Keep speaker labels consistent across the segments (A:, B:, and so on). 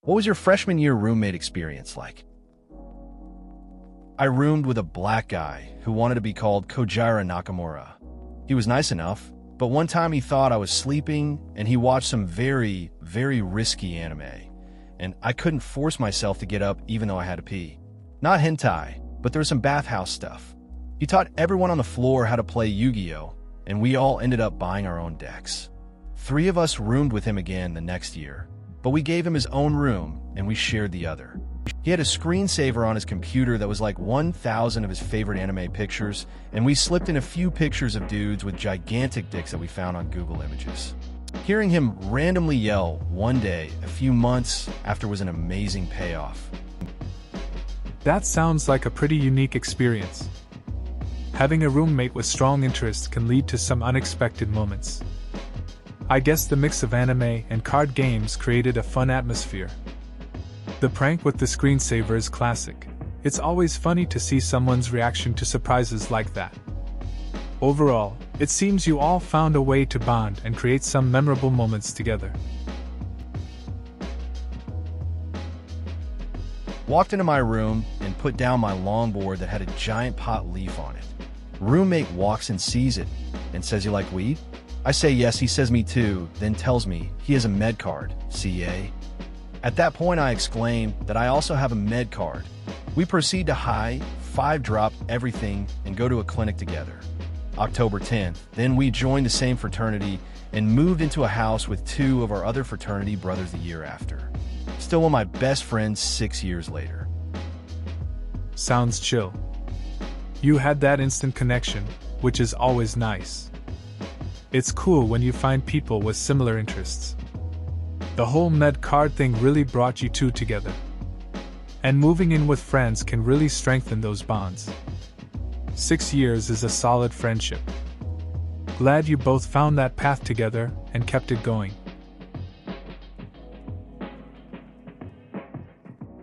A: What was your freshman year roommate experience like? I roomed with a black guy who wanted to be called Kojira Nakamura. He was nice enough, but one time he thought I was sleeping and he watched some very, very risky anime, and I couldn't force myself to get up even though I had to pee. Not hentai, but there was some bathhouse stuff. He taught everyone on the floor how to play Yu-Gi-Oh, and we all ended up buying our own decks. 3 of us roomed with him again the next year, but we gave him his own room and we shared the other. He had a screensaver on his computer that was like 1,000 of his favorite anime pictures, and we slipped in a few pictures of dudes with gigantic dicks that we found on Google Images. Hearing him randomly yell one day, a few months after, was an amazing payoff.
B: That sounds like a pretty unique experience. Having a roommate with strong interests can lead to some unexpected moments. I guess the mix of anime and card games created a fun atmosphere. The prank with the screensaver is classic. It's always funny to see someone's reaction to surprises like that. Overall, it seems you all found a way to bond and create some memorable moments together.
A: Walked into my room and put down my longboard that had a giant pot leaf on it. Roommate walks and sees it and says, "You like weed?" I say yes, he says me too, then tells me he has a med card, CA. At that point I exclaim that I also have a med card. We proceed to high, 5-drop everything and go to a clinic together. October 10th, then we joined the same fraternity and moved into a house with 2 of our other fraternity brothers the year after. Still one of my best friends 6 years later.
B: Sounds chill. You had that instant connection, which is always nice. It's cool when you find people with similar interests. The whole med card thing really brought you two together. And moving in with friends can really strengthen those bonds. 6 years is a solid friendship. Glad you both found that path together and kept it going.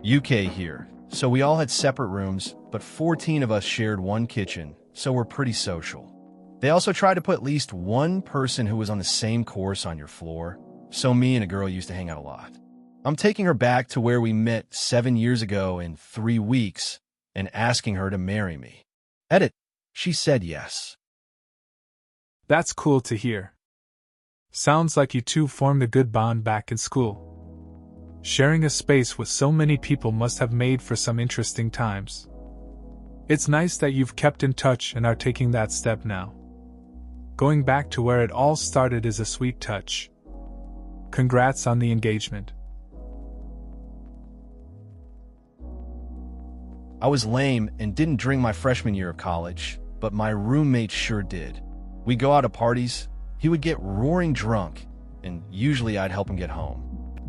A: UK here. So we all had separate rooms, but 14 of us shared one kitchen, so we're pretty social. They also tried to put at least one person who was on the same course on your floor, so me and a girl used to hang out a lot. I'm taking her back to where we met 7 years ago in 3 weeks and asking her to marry me. Edit. She said yes.
B: That's cool to hear. Sounds like you two formed a good bond back in school. Sharing a space with so many people must have made for some interesting times. It's nice that you've kept in touch and are taking that step now. Going back to where it all started is a sweet touch. Congrats on the engagement.
A: I was lame and didn't drink my freshman year of college, but my roommate sure did. We'd go out to parties, he would get roaring drunk, and usually I'd help him get home.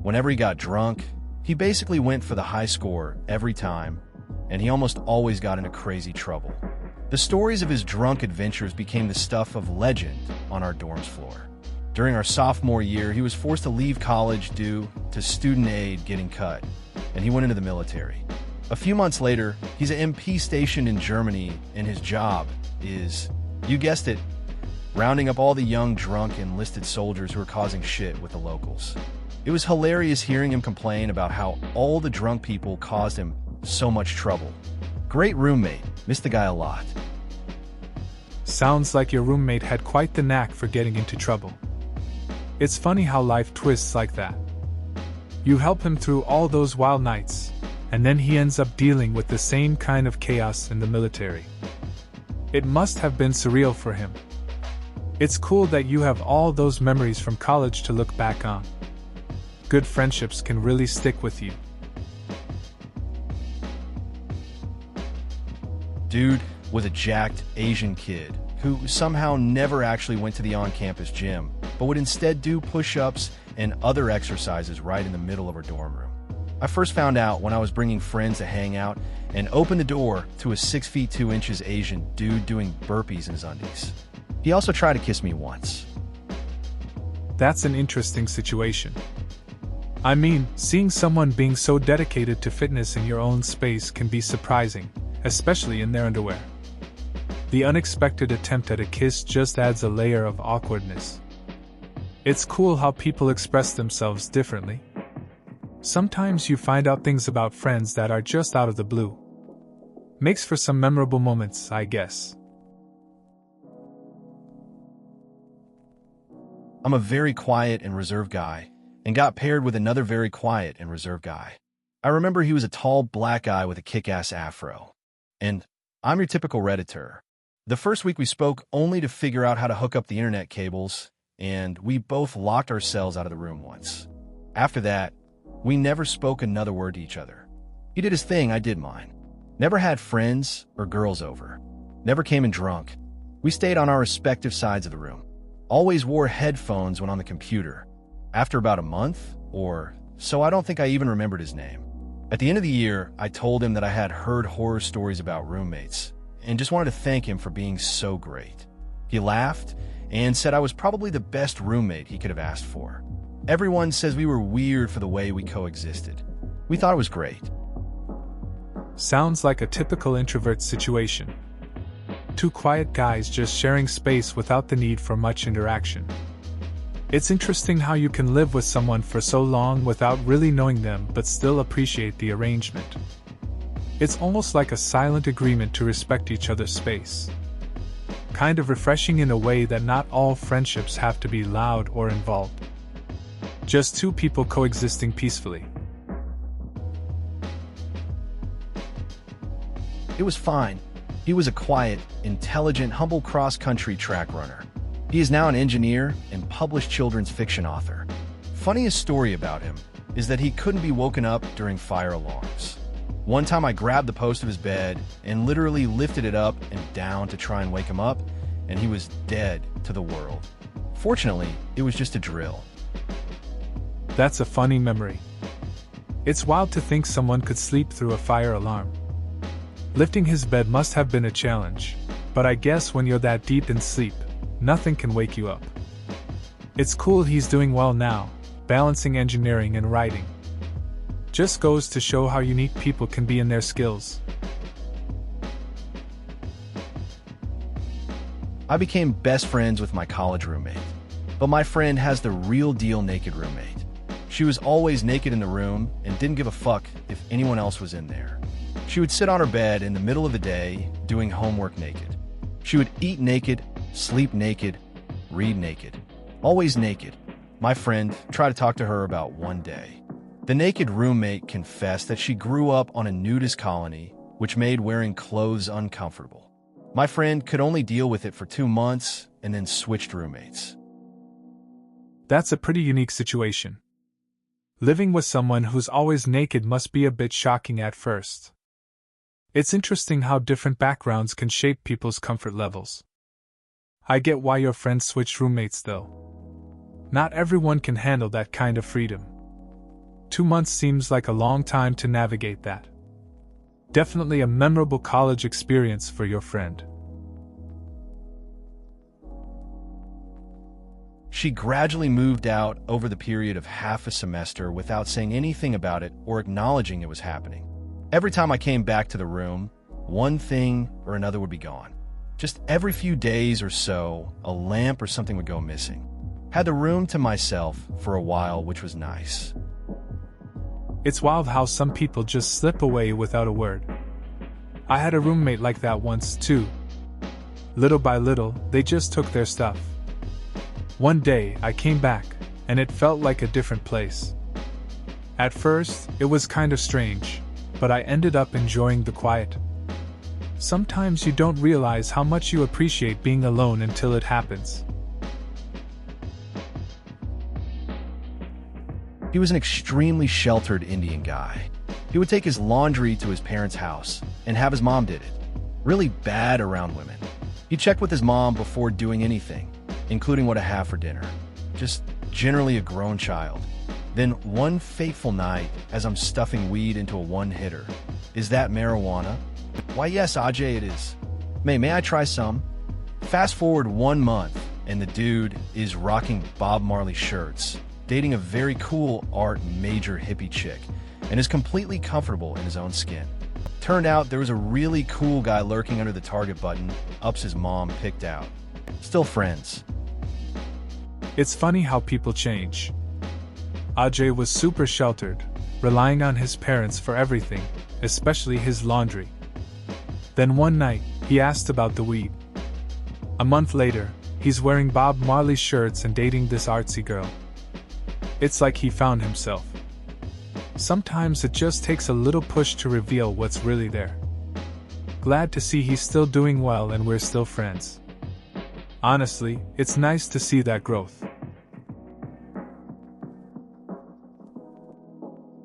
A: Whenever he got drunk, he basically went for the high score every time, and he almost always got into crazy trouble. The stories of his drunk adventures became the stuff of legend on our dorm's floor. During our sophomore year, he was forced to leave college due to student aid getting cut, and he went into the military. A few months later, he's an MP stationed in Germany, and his job is, you guessed it, rounding up all the young, drunk, enlisted soldiers who are causing shit with the locals. It was hilarious hearing him complain about how all the drunk people caused him so much trouble. Great roommate, missed the guy a lot.
B: Sounds like your roommate had quite the knack for getting into trouble. It's funny how life twists like that. You help him through all those wild nights, and then he ends up dealing with the same kind of chaos in the military. It must have been surreal for him. It's cool that you have all those memories from college to look back on. Good friendships can really stick with you.
A: Dude was a jacked Asian kid who somehow never actually went to the on-campus gym, but would instead do push-ups and other exercises right in the middle of our dorm room. I first found out when I was bringing friends to hang out and opened the door to a 6 feet 2 inches Asian dude doing burpees in his undies. He also tried to kiss me once.
B: That's an interesting situation. I mean, seeing someone being so dedicated to fitness in your own space can be surprising, especially in their underwear. The unexpected attempt at a kiss just adds a layer of awkwardness. It's cool how people express themselves differently. Sometimes you find out things about friends that are just out of the blue. Makes for some memorable moments, I guess.
A: I'm a very quiet and reserved guy, and got paired with another very quiet and reserved guy. I remember he was a tall black guy with a kick-ass afro. And I'm your typical Redditor. The first week we spoke only to figure out how to hook up the internet cables, and we both locked ourselves out of the room once. After that, we never spoke another word to each other. He did his thing, I did mine. Never had friends or girls over. Never came in drunk. We stayed on our respective sides of the room. Always wore headphones when on the computer. After about a month or so, I don't think I even remembered his name. At the end of the year, I told him that I had heard horror stories about roommates and just wanted to thank him for being so great. He laughed and said I was probably the best roommate he could have asked for. Everyone says we were weird for the way we coexisted. We thought it was great.
B: Sounds like a typical introvert situation. Two quiet guys just sharing space without the need for much interaction. It's interesting how you can live with someone for so long without really knowing them but still appreciate the arrangement. It's almost like a silent agreement to respect each other's space. Kind of refreshing in a way that not all friendships have to be loud or involved. Just two people coexisting peacefully.
A: It was fine. He was a quiet, intelligent, humble cross-country track runner. He is now an engineer and published children's fiction author. Funniest story about him is that he couldn't be woken up during fire alarms. One time I grabbed the post of his bed and literally lifted it up and down to try and wake him up, and he was dead to the world. Fortunately, it was just a drill.
B: That's a funny memory. It's wild to think someone could sleep through a fire alarm. Lifting his bed must have been a challenge, but I guess when you're that deep in sleep, nothing can wake you up. It's cool he's doing well now, balancing engineering and writing. Just goes to show how unique people can be in their skills.
A: I became best friends with my college roommate, but my friend has the real deal naked roommate. She was always naked in the room and didn't give a fuck if anyone else was in there. She would sit on her bed in the middle of the day doing homework naked. She would eat naked, sleep naked, read naked. Always naked. My friend tried to talk to her about one day. The naked roommate confessed that she grew up on a nudist colony, which made wearing clothes uncomfortable. My friend could only deal with it for 2 months and then switched roommates.
B: That's a pretty unique situation. Living with someone who's always naked must be a bit shocking at first. It's interesting how different backgrounds can shape people's comfort levels. I get why your friends switch roommates though. Not everyone can handle that kind of freedom. 2 months seems like a long time to navigate that. Definitely a memorable college experience for your friend.
A: She gradually moved out over the period of half a semester without saying anything about it or acknowledging it was happening. Every time I came back to the room, one thing or another would be gone. Just every few days or so, a lamp or something would go missing. Had the room to myself for a while, which was nice.
B: It's wild how some people just slip away without a word. I had a roommate like that once too. Little by little, they just took their stuff. One day, I came back, and it felt like a different place. At first, it was kind of strange, but I ended up enjoying the quiet. Sometimes you don't realize how much you appreciate being alone until it happens.
A: He was an extremely sheltered Indian guy. He would take his laundry to his parents' house and have his mom did it. Really bad around women. He checked with his mom before doing anything, including what to have for dinner. Just generally a grown child. Then one fateful night, as I'm stuffing weed into a one-hitter, "Is that marijuana?" "Why, yes, Ajay, it is." May I try some?" Fast forward 1 month, and the dude is rocking Bob Marley shirts, dating a very cool art major hippie chick, and is completely comfortable in his own skin. Turned out there was a really cool guy lurking under the target button, ups his mom picked out. Still friends.
B: It's funny how people change. Ajay was super sheltered, relying on his parents for everything, especially his laundry. Then one night, he asked about the weed. A month later, he's wearing Bob Marley shirts and dating this artsy girl. It's like he found himself. Sometimes it just takes a little push to reveal what's really there. Glad to see he's still doing well and we're still friends. Honestly, it's nice to see that growth.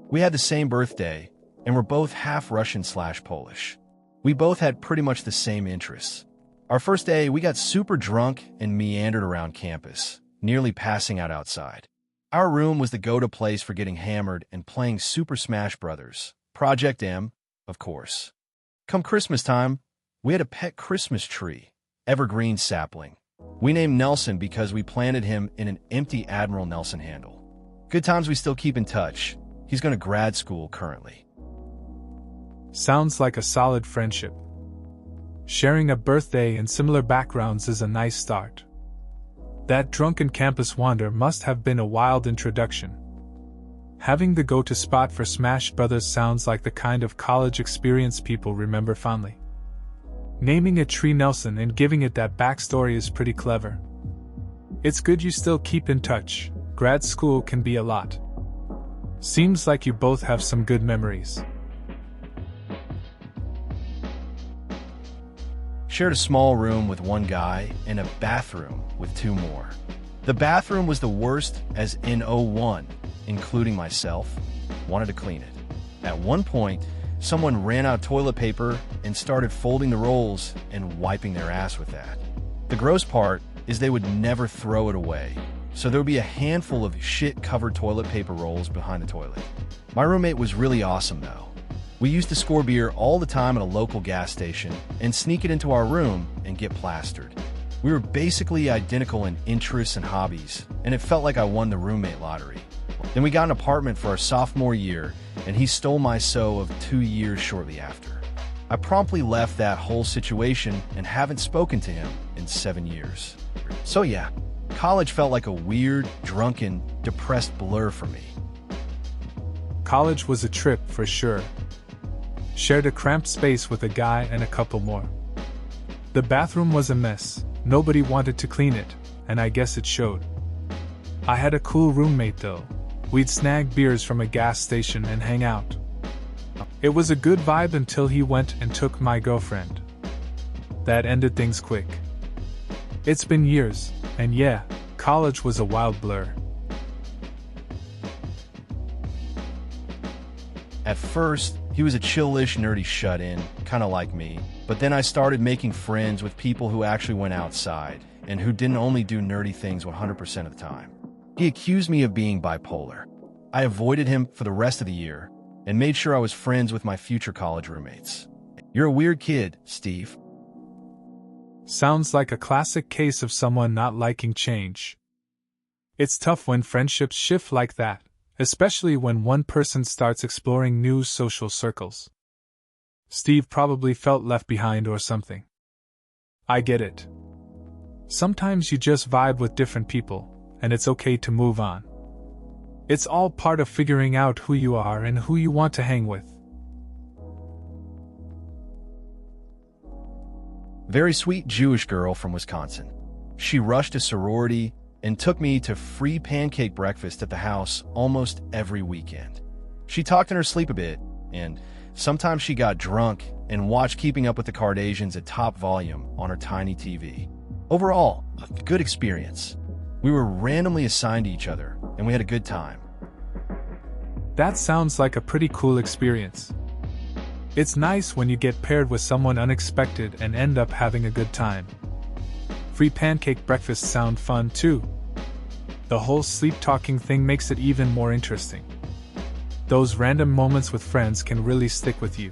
A: We had the same birthday, and we're both half Russian/Polish. We both had pretty much the same interests. Our first day, we got super drunk and meandered around campus, nearly passing out outside. Our room was the go-to place for getting hammered and playing Super Smash Bros. Project M, of course. Come Christmas time, we had a pet Christmas tree, evergreen sapling. We named Nelson because we planted him in an empty Admiral Nelson handle. Good times we still keep in touch. He's going to grad school currently.
B: Sounds like a solid friendship. Sharing a birthday and similar backgrounds is a nice start. That drunken campus wander must have been a wild introduction. Having the go-to spot for Smash Brothers sounds like the kind of college experience people remember fondly. Naming a tree Nelson and giving it that backstory is pretty clever. It's good you still keep in touch. Grad school can be a lot. Seems like you both have some good memories.
A: Shared a small room with one guy and a bathroom with two more. The bathroom was the worst, as in 01, including myself, wanted to clean it. At one point, someone ran out of toilet paper and started folding the rolls and wiping their ass with that. The gross part is they would never throw it away, so there would be a handful of shit-covered toilet paper rolls behind the toilet. My roommate was really awesome, though. We used to score beer all the time at a local gas station and sneak it into our room and get plastered. We were basically identical in interests and hobbies, and it felt like I won the roommate lottery. Then we got an apartment for our sophomore year, and he stole my SO of 2 years shortly after. I promptly left that whole situation and haven't spoken to him in 7 years. So yeah, college felt like a weird, drunken, depressed blur for me.
B: College was a trip for sure. Shared a cramped space with a guy and a couple more. The bathroom was a mess, nobody wanted to clean it, and I guess it showed. I had a cool roommate though. We'd snag beers from a gas station and hang out. It was a good vibe until he went and took my girlfriend. That ended things quick. It's been years, and yeah, college was a wild blur.
A: At first, he was a chillish, nerdy shut-in, kind of like me, but then I started making friends with people who actually went outside, and who didn't only do nerdy things 100% of the time. He accused me of being bipolar. I avoided him for the rest of the year, and made sure I was friends with my future college roommates. You're a weird kid, Steve.
B: Sounds like a classic case of someone not liking change. It's tough when friendships shift like that, especially when one person starts exploring new social circles. Steve probably felt left behind or something. I get it. Sometimes you just vibe with different people, and it's okay to move on. It's all part of figuring out who you are and who you want to hang with.
A: Very sweet Jewish girl from Wisconsin. She rushed a sorority and took me to free pancake breakfast at the house almost every weekend. She talked in her sleep a bit, and sometimes she got drunk and watched Keeping Up with the Kardashians at top volume on her tiny TV. Overall, a good experience. We were randomly assigned to each other, and we had a good time.
B: That sounds like a pretty cool experience. It's nice when you get paired with someone unexpected and end up having a good time. Free pancake breakfasts sound fun too. The whole sleep-talking thing makes it even more interesting. Those random moments with friends can really stick with you.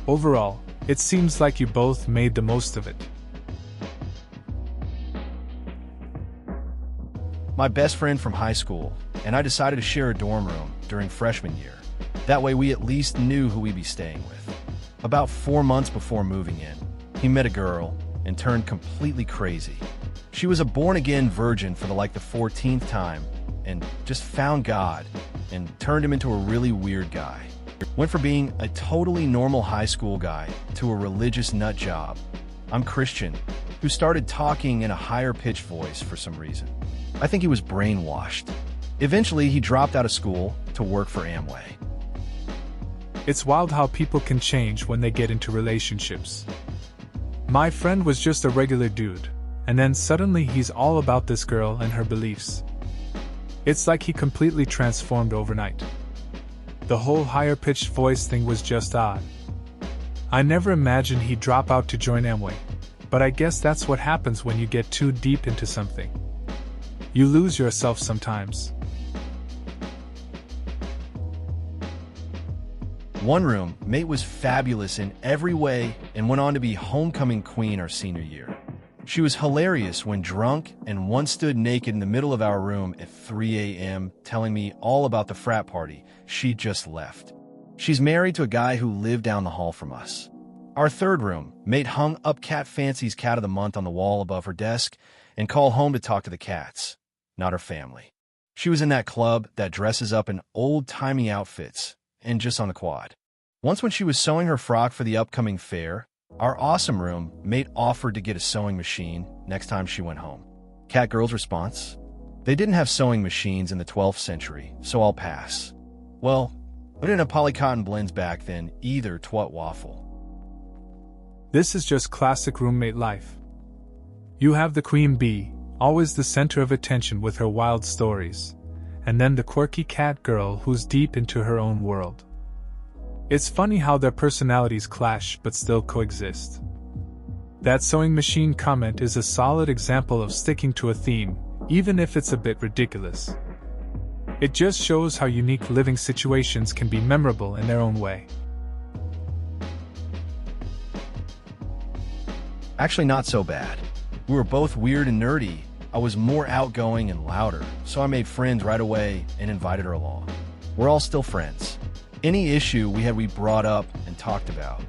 B: Overall, it seems like you both made the most of it.
A: My best friend from high school and I decided to share a dorm room during freshman year. That way we at least knew who we'd be staying with. About 4 months before moving in, he met a girl and turned completely crazy. She was a born-again virgin for the 14th time, and just found God and turned him into a really weird guy. Went from being a totally normal high school guy to a religious nut job. I'm Christian, who started talking in a higher-pitched voice for some reason. I think he was brainwashed. Eventually, he dropped out of school to work for Amway.
B: It's wild how people can change when they get into relationships. My friend was just a regular dude, and then suddenly he's all about this girl and her beliefs. It's like he completely transformed overnight. The whole higher-pitched voice thing was just odd. I never imagined he'd drop out to join Amway, but I guess that's what happens when you get too deep into something. You lose yourself sometimes.
A: One roommate was fabulous in every way and went on to be homecoming queen our senior year. She was hilarious when drunk and once stood naked in the middle of our room at 3 a.m. telling me all about the frat party she just left. She's married to a guy who lived down the hall from us. Our third roommate hung up Cat Fancy's Cat of the Month on the wall above her desk and called home to talk to the cats, not her family. She was in that club that dresses up in old-timey outfits and just on the quad. Once when she was sewing her frock for the upcoming fair, our awesome roommate offered to get a sewing machine next time she went home. Cat girl's response? They didn't have sewing machines in the 12th century, so I'll pass. Well, we didn't have polycotton blends back then either, twat waffle.
B: This is just classic roommate life. You have the queen bee, always the center of attention with her wild stories, and then the quirky cat girl who's deep into her own world. It's funny how their personalities clash but still coexist. That sewing machine comment is a solid example of sticking to a theme, even if it's a bit ridiculous. It just shows how unique living situations can be memorable in their own way.
A: Actually, not so bad. We were both weird and nerdy. I was more outgoing and louder, so I made friends right away and invited her along. We're all still friends. Any issue we brought up and talked about.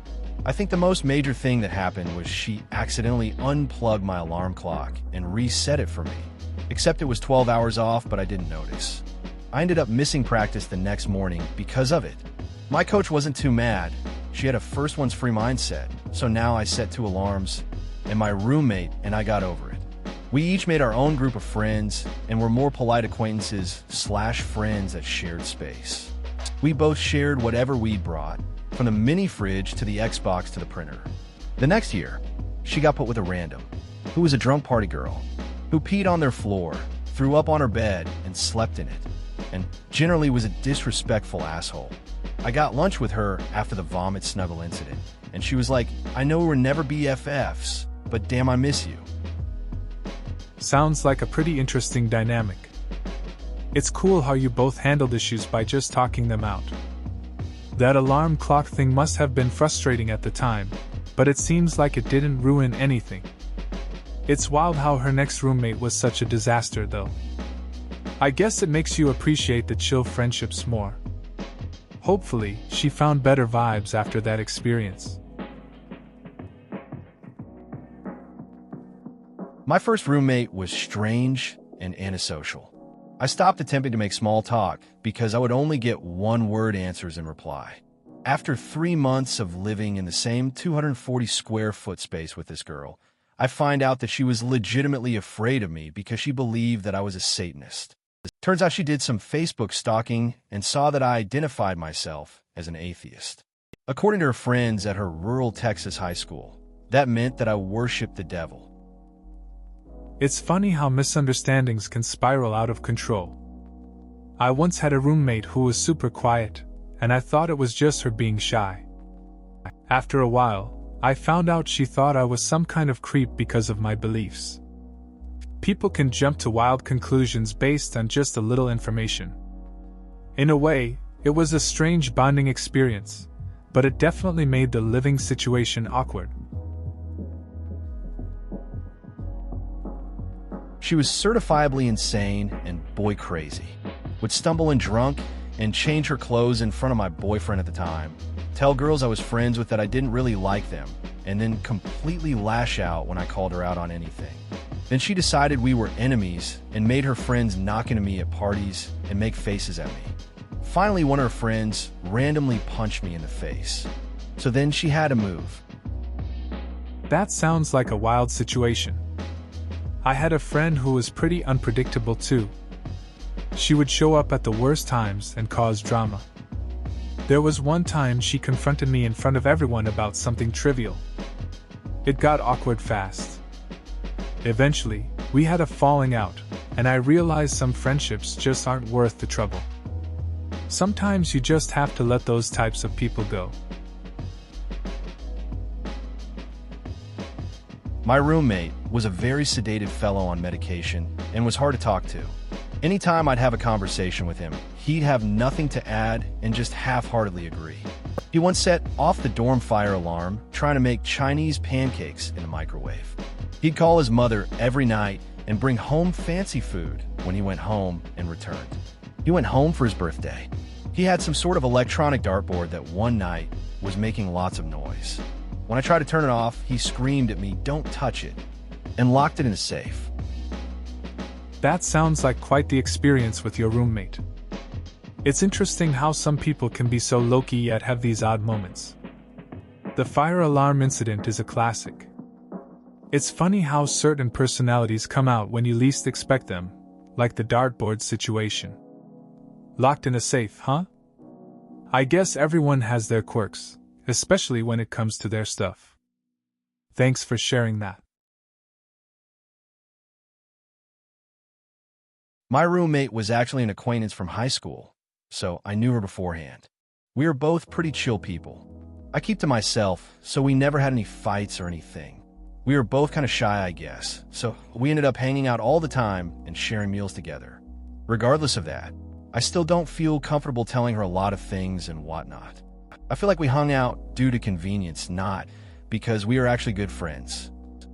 A: I think the most major thing that happened was she accidentally unplugged my alarm clock and reset it for me. Except it was 12 hours off, but I didn't notice. I ended up missing practice the next morning because of it. My coach wasn't too mad. She had a first one's free mindset, so now I set 2 alarms, and my roommate and I got over it. We each made our own group of friends and were more polite acquaintances / friends that shared space. We both shared whatever we'd brought, from the mini fridge to the Xbox to the printer. The next year, she got put with a random, who was a drunk party girl, who peed on their floor, threw up on her bed, and slept in it, and generally was a disrespectful asshole. I got lunch with her after the vomit snuggle incident, and she was like, I know we're never BFFs, but damn, I miss you.
B: Sounds like a pretty interesting dynamic. It's cool how you both handled issues by just talking them out. That alarm clock thing must have been frustrating at the time, but it seems like it didn't ruin anything. It's wild how her next roommate was such a disaster, though. I guess it makes you appreciate the chill friendships more. Hopefully, she found better vibes after that experience.
A: My first roommate was strange and antisocial. I stopped attempting to make small talk because I would only get one-word answers in reply. After 3 months of living in the same 240 square foot space with this girl, I find out that she was legitimately afraid of me because she believed that I was a Satanist. Turns out she did some Facebook stalking and saw that I identified myself as an atheist. According to her friends at her rural Texas high school, that meant that I worshiped the devil.
B: It's funny how misunderstandings can spiral out of control. I once had a roommate who was super quiet, and I thought it was just her being shy. After a while, I found out she thought I was some kind of creep because of my beliefs. People can jump to wild conclusions based on just a little information. In a way, it was a strange bonding experience, but it definitely made the living situation awkward.
A: She was certifiably insane and boy crazy. Would stumble in drunk and change her clothes in front of my boyfriend at the time, tell girls I was friends with that I didn't really like them, and then completely lash out when I called her out on anything. Then she decided we were enemies and made her friends knock into me at parties and make faces at me. Finally, one of her friends randomly punched me in the face. So then she had to move.
B: That sounds like a wild situation. I had a friend who was pretty unpredictable too. She would show up at the worst times and cause drama. There was one time she confronted me in front of everyone about something trivial. It got awkward fast. Eventually, we had a falling out, and I realized some friendships just aren't worth the trouble. Sometimes you just have to let those types of people go.
A: My roommate was a very sedated fellow on medication and was hard to talk to. Anytime I'd have a conversation with him, he'd have nothing to add and just half-heartedly agree. He once set off the dorm fire alarm trying to make Chinese pancakes in the microwave. He'd call his mother every night and bring home fancy food when he went home and returned. He went home for his birthday. He had some sort of electronic dartboard that one night was making lots of noise. When I tried to turn it off, he screamed at me, "Don't touch it," and locked it in a safe.
B: That sounds like quite the experience with your roommate. It's interesting how some people can be so low-key yet have these odd moments. The fire alarm incident is a classic. It's funny how certain personalities come out when you least expect them, like the dartboard situation. Locked in a safe, huh? I guess everyone has their quirks, especially when it comes to their stuff. Thanks for sharing that.
A: My roommate was actually an acquaintance from high school, so I knew her beforehand. We were both pretty chill people. I keep to myself, so we never had any fights or anything. We were both kind of shy, I guess, so we ended up hanging out all the time and sharing meals together. Regardless of that, I still don't feel comfortable telling her a lot of things and whatnot. I feel like we hung out due to convenience, not because we are actually good friends.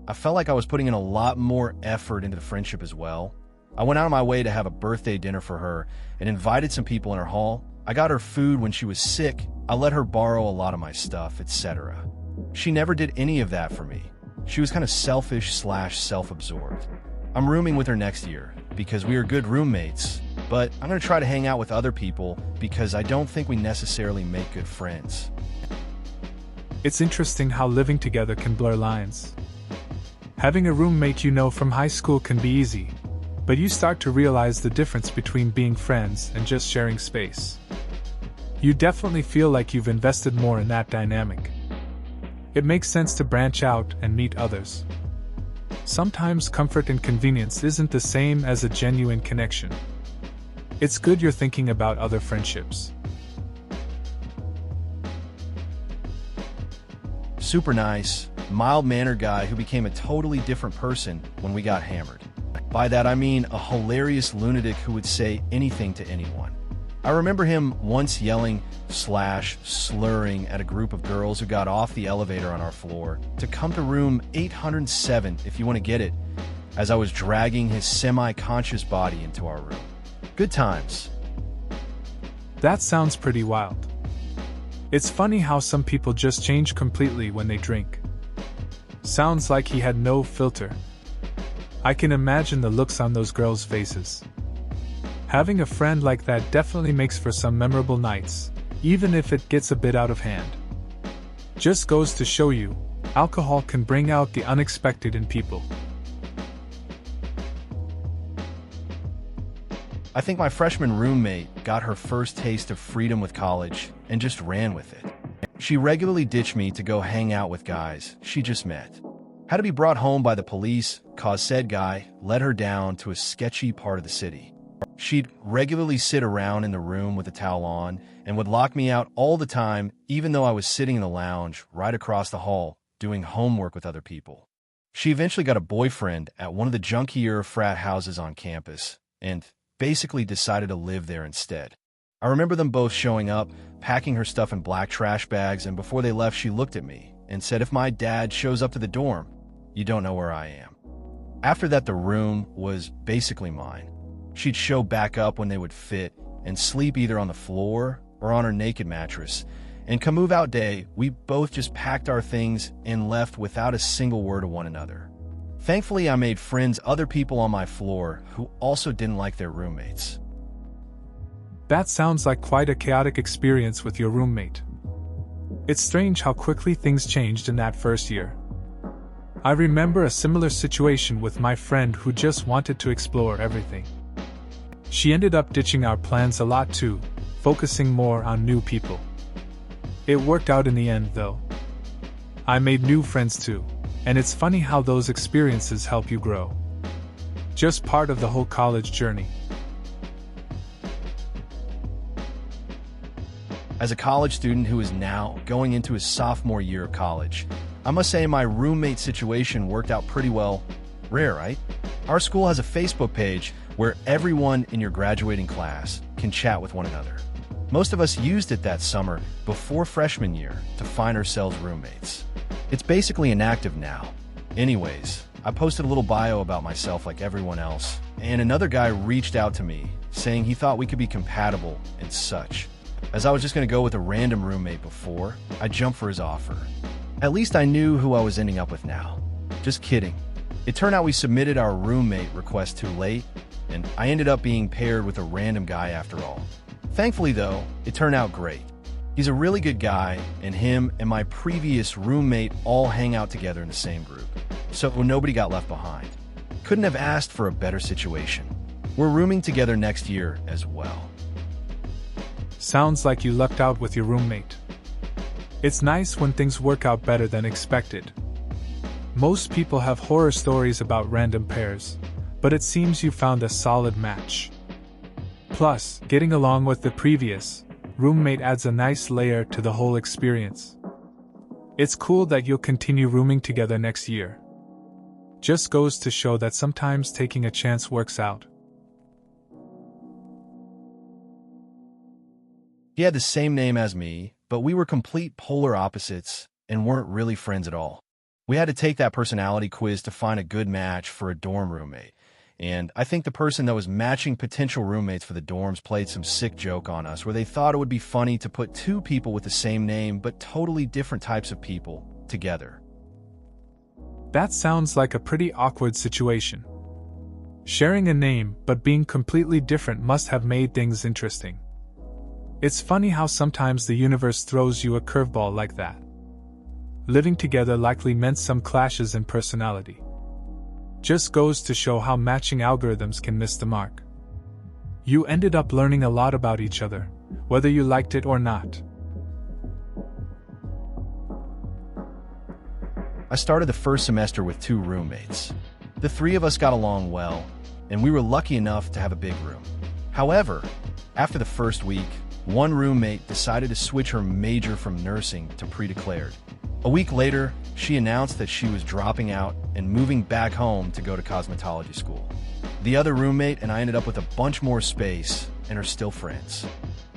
A: I felt like I was putting in a lot more effort into the friendship as well. I went out of my way to have a birthday dinner for her and invited some people in her hall. I got her food when she was sick. I let her borrow a lot of my stuff, etc. She never did any of that for me. She was kind of selfish/self-absorbed. I'm rooming with her next year because we are good roommates, but I'm going to try to hang out with other people because I don't think we necessarily make good friends.
B: It's interesting how living together can blur lines. Having a roommate you know from high school can be easy, but you start to realize the difference between being friends and just sharing space. You definitely feel like you've invested more in that dynamic. It makes sense to branch out and meet others. Sometimes comfort and convenience isn't the same as a genuine connection. It's good you're thinking about other friendships.
A: Super nice, mild-mannered guy who became a totally different person when we got hammered. By that I mean a hilarious lunatic who would say anything to anyone. I remember him once yelling/slurring at a group of girls who got off the elevator on our floor to come to room 807 if you want to get it, as I was dragging his semi-conscious body into our room. Good times.
B: That sounds pretty wild. It's funny how some people just change completely when they drink. Sounds like he had no filter. I can imagine the looks on those girls' faces. Having a friend like that definitely makes for some memorable nights, even if it gets a bit out of hand. Just goes to show you, alcohol can bring out the unexpected in people.
A: I think my freshman roommate got her first taste of freedom with college and just ran with it. She regularly ditched me to go hang out with guys she just met. Had to be brought home by the police, cause said guy led her down to a sketchy part of the city. She'd regularly sit around in the room with a towel on and would lock me out all the time, even though I was sitting in the lounge right across the hall doing homework with other people. She eventually got a boyfriend at one of the junkier frat houses on campus and basically decided to live there instead. I remember them both showing up, packing her stuff in black trash bags, and before they left she looked at me and said, "If my dad shows up to the dorm, you don't know where I am." After that, the room was basically mine. She'd show back up when they would fit and sleep either on the floor or on her naked mattress. And come move-out day, we both just packed our things and left without a single word to one another. Thankfully, I made friends other people on my floor who also didn't like their roommates.
B: That sounds like quite a chaotic experience with your roommate. It's strange how quickly things changed in that first year. I remember a similar situation with my friend who just wanted to explore everything. She ended up ditching our plans a lot too, focusing more on new people. It worked out in the end though. I made new friends too, and it's funny how those experiences help you grow. Just part of the whole college journey.
A: As a college student who is now going into his sophomore year of college, I must say my roommate situation worked out pretty well. Rare, right? Our school has a Facebook page where everyone in your graduating class can chat with one another. Most of us used it that summer before freshman year to find ourselves roommates. It's basically inactive now. Anyways, I posted a little bio about myself like everyone else, and another guy reached out to me saying he thought we could be compatible and such. As I was just going to go with a random roommate before, I jumped for his offer. At least I knew who I was ending up with now. Just kidding. It turned out we submitted our roommate request too late, and I ended up being paired with a random guy after all. Thankfully though, it turned out great. He's a really good guy, and him and my previous roommate all hang out together in the same group. So nobody got left behind. Couldn't have asked for a better situation. We're rooming together next year as well.
B: Sounds like you lucked out with your roommate. It's nice when things work out better than expected. Most people have horror stories about random pairs, but it seems you found a solid match. Plus, getting along with the previous roommate adds a nice layer to the whole experience. It's cool that you'll continue rooming together next year. Just goes to show that sometimes taking a chance works out.
A: He had the same name as me, but we were complete polar opposites and weren't really friends at all. We had to take that personality quiz to find a good match for a dorm roommate. And I think the person that was matching potential roommates for the dorms played some sick joke on us where they thought it would be funny to put two people with the same name but totally different types of people together.
B: That sounds like a pretty awkward situation. Sharing a name but being completely different must have made things interesting. It's funny how sometimes the universe throws you a curveball like that. Living together likely meant some clashes in personality. Just goes to show how matching algorithms can miss the mark. You ended up learning a lot about each other, whether you liked it or not.
A: I started the first semester with 2 roommates. The 3 of us got along well, and we were lucky enough to have a big room. However, after the first week, one roommate decided to switch her major from nursing to pre-declared. A week later, she announced that she was dropping out and moving back home to go to cosmetology school. The other roommate and I ended up with a bunch more space and are still friends.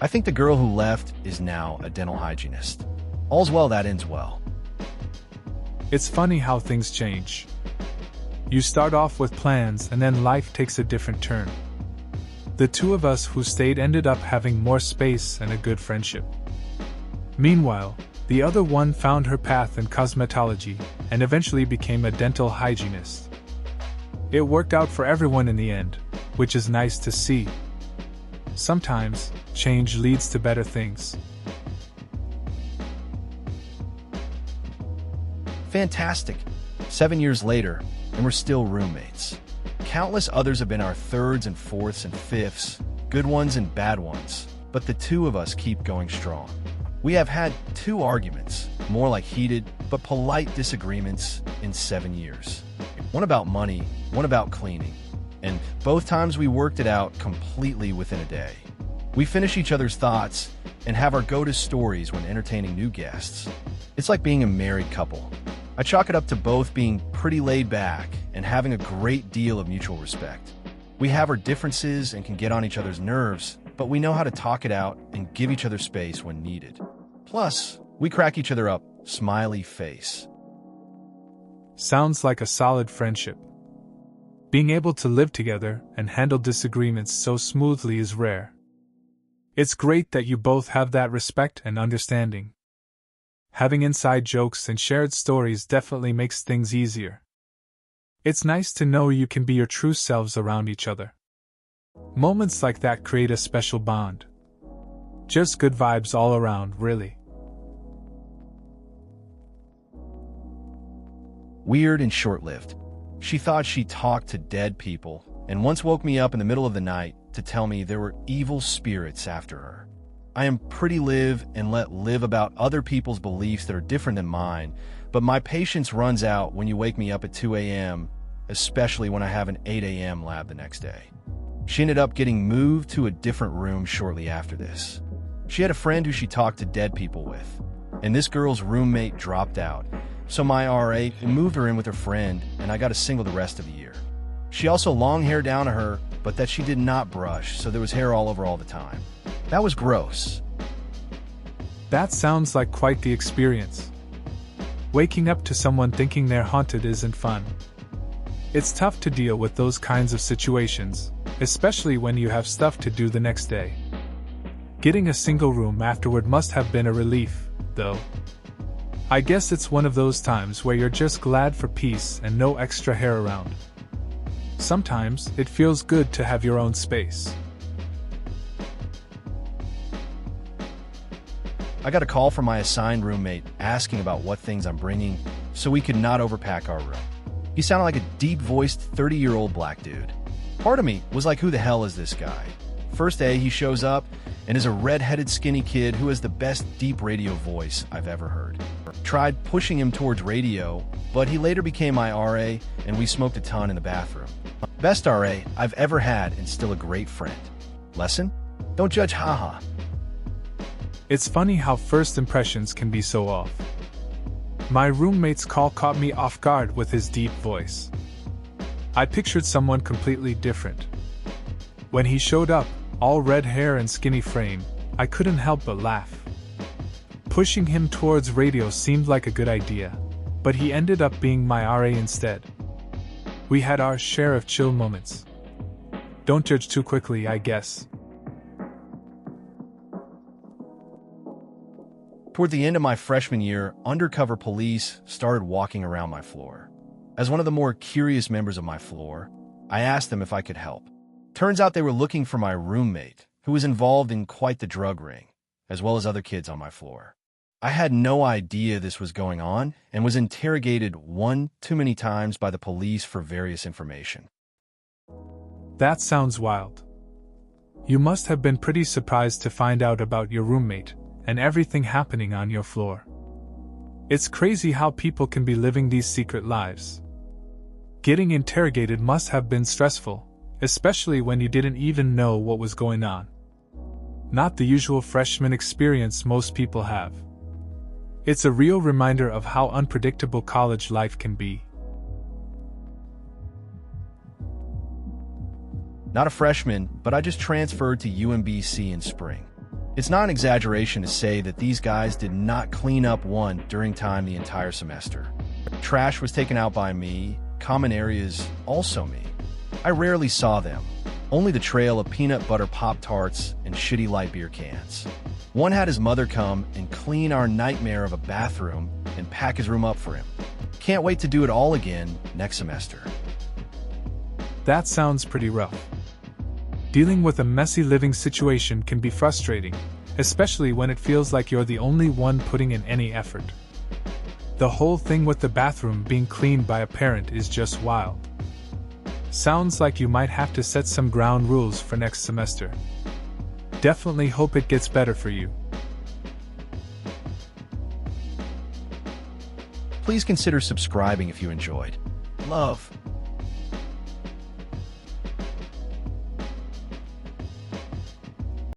A: I think the girl who left is now a dental hygienist. All's well that ends well.
B: It's funny how things change. You start off with plans and then life takes a different turn. The 2 of us who stayed ended up having more space and a good friendship. Meanwhile, the other one found her path in cosmetology and eventually became a dental hygienist. It worked out for everyone in the end, which is nice to see. Sometimes, change leads to better things.
A: Fantastic. 7 years later, and we're still roommates. Countless others have been our 3rds and 4ths and 5ths, good ones and bad ones, but the 2 of us keep going strong. We have had 2 arguments, more like heated but polite disagreements in 7 years. One about money, one about cleaning, and both times we worked it out completely within a day. We finish each other's thoughts and have our go-to stories when entertaining new guests. It's like being a married couple. I chalk it up to both being pretty laid back and having a great deal of mutual respect. We have our differences and can get on each other's nerves, but we know how to talk it out and give each other space when needed. Plus, we crack each other up, smiley face.
B: Sounds like a solid friendship. Being able to live together and handle disagreements so smoothly is rare. It's great that you both have that respect and understanding. Having inside jokes and shared stories definitely makes things easier. It's nice to know you can be your true selves around each other. Moments like that create a special bond. Just good vibes all around, really.
A: Weird and short-lived. She thought she talked to dead people, and once woke me up in the middle of the night to tell me there were evil spirits after her. I am pretty live and let live about other people's beliefs that are different than mine, but my patience runs out when you wake me up at 2 a.m., especially when I have an 8 a.m. lab the next day. She ended up getting moved to a different room shortly after this. She had a friend who she talked to dead people with, and this girl's roommate dropped out, so my RA moved her in with her friend, and I got a single the rest of the year. She also long hair down to her, but that she did not brush, so there was hair all over all the time. That was gross.
B: That sounds like quite the experience. Waking up to someone thinking they're haunted isn't fun. It's tough to deal with those kinds of situations, especially when you have stuff to do the next day. Getting a single room afterward must have been a relief, though. I guess it's one of those times where you're just glad for peace and no extra hair around. Sometimes it feels good to have your own space.
A: I got a call from my assigned roommate asking about what things I'm bringing so we could not overpack our room. He sounded like a deep-voiced 30-year-old black dude. Part of me was like, who the hell is this guy? First day, he shows up and is a red-headed skinny kid who has the best deep radio voice I've ever heard. Tried pushing him towards radio, but he later became my RA and we smoked a ton in the bathroom. Best RA I've ever had and still a great friend. Lesson? Don't judge, haha.
B: It's funny how first impressions can be so off. My roommate's call caught me off guard with his deep voice. I pictured someone completely different. When he showed up, all red hair and skinny frame, I couldn't help but laugh. Pushing him towards radio seemed like a good idea, but he ended up being my RA instead. We had our share of chill moments. Don't judge too quickly, I guess.
A: Toward the end of my freshman year, undercover police started walking around my floor. As one of the more curious members of my floor, I asked them if I could help. Turns out they were looking for my roommate, who was involved in quite the drug ring, as well as other kids on my floor. I had no idea this was going on and was interrogated one too many times by the police for various information.
B: That sounds wild. You must have been pretty surprised to find out about your roommate and everything happening on your floor. It's crazy how people can be living these secret lives. Getting interrogated must have been stressful, especially when you didn't even know what was going on. Not the usual freshman experience most people have. It's a real reminder of how unpredictable college life can be.
A: Not a freshman, but I just transferred to UMBC in spring. It's not an exaggeration to say that these guys did not clean up one during time the entire semester. Trash was taken out by me, common areas also me. I rarely saw them, only the trail of peanut butter Pop-Tarts and shitty light beer cans. One had his mother come and clean our nightmare of a bathroom and pack his room up for him. Can't wait to do it all again next semester.
B: That sounds pretty rough. Dealing with a messy living situation can be frustrating, especially when it feels like you're the only one putting in any effort. The whole thing with the bathroom being cleaned by a parent is just wild. Sounds like you might have to set some ground rules for next semester. Definitely hope it gets better for you.
A: Please consider subscribing if you enjoyed. Love.